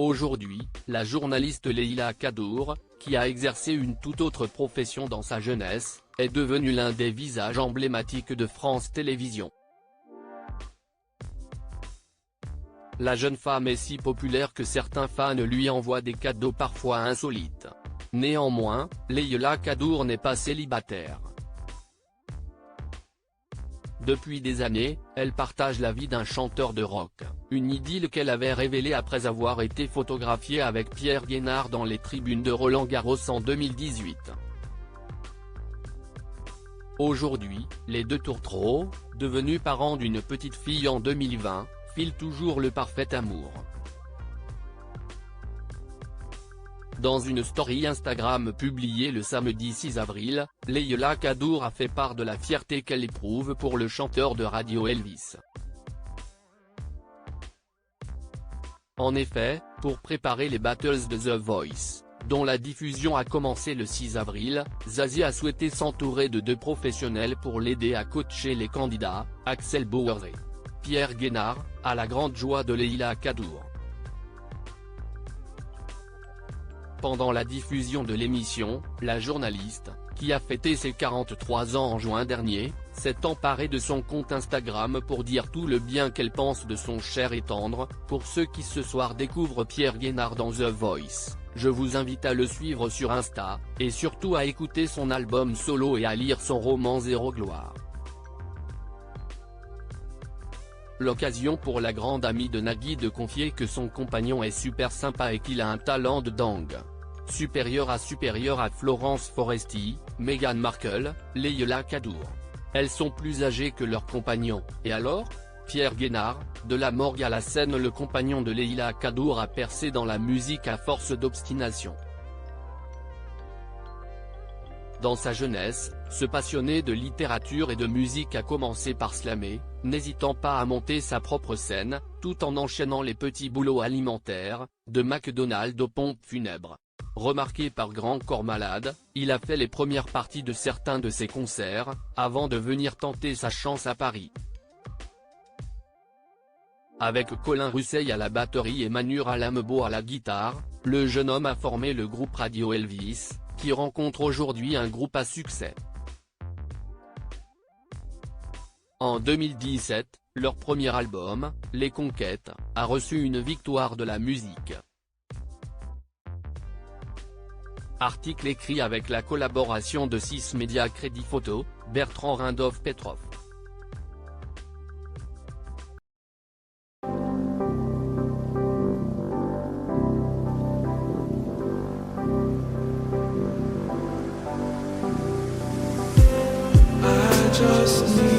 Aujourd'hui, la journaliste Leïla Kadour, qui a exercé une toute autre profession dans sa jeunesse, est devenue l'un des visages emblématiques de France Télévisions. La jeune femme est si populaire que certains fans lui envoient des cadeaux parfois insolites. Néanmoins, Leïla Kadour n'est pas célibataire. Depuis des années, elle partage la vie d'un chanteur de rock, une idylle qu'elle avait révélée après avoir été photographiée avec Pierre Guénard dans les tribunes de Roland-Garros en 2018. Aujourd'hui, les deux tourtereaux, devenus parents d'une petite fille en 2020, filent toujours le parfait amour. Dans une story Instagram publiée le samedi 6 avril, Leïla Kadour a fait part de la fierté qu'elle éprouve pour le chanteur de radio Elvis. En effet, pour préparer les Battles de The Voice, dont la diffusion a commencé le 6 avril, Zazie a souhaité s'entourer de deux professionnels pour l'aider à coacher les candidats, Axel Bauer et Pierre Guénard, à la grande joie de Leïla Kadour. Pendant la diffusion de l'émission, la journaliste, qui a fêté ses 43 ans en juin dernier, s'est emparée de son compte Instagram pour dire tout le bien qu'elle pense de son cher et tendre. Pour ceux qui ce soir découvrent Pierre Guénard dans The Voice, je vous invite à le suivre sur Insta, et surtout à écouter son album solo et à lire son roman Zéro Gloire. L'occasion pour la grande amie de Nagui de confier que son compagnon est super sympa et qu'il a un talent de dingue. Supérieur à Florence Foresti, Meghan Markle, Leïla Kadour. Elles sont plus âgées que leurs compagnons, et alors ? Pierre Guénard, de la morgue à la scène, le compagnon de Leïla Kadour a percé dans la musique à force d'obstination. Dans sa jeunesse, ce passionné de littérature et de musique a commencé par slammer, n'hésitant pas à monter sa propre scène, tout en enchaînant les petits boulots alimentaires, de McDonald's aux pompes funèbres. Remarqué par Grand Corps Malade, il a fait les premières parties de certains de ses concerts, avant de venir tenter sa chance à Paris. Avec Colin Russeil à la batterie et Manu Alamebo à la guitare, le jeune homme a formé le groupe Radio Elvis, qui rencontre aujourd'hui un groupe à succès. En 2017, leur premier album, Les Conquêtes, a reçu une victoire de la musique. Article écrit avec la collaboration de 6 médias Crédit Photo, Bertrand Rindov Petrov. I just need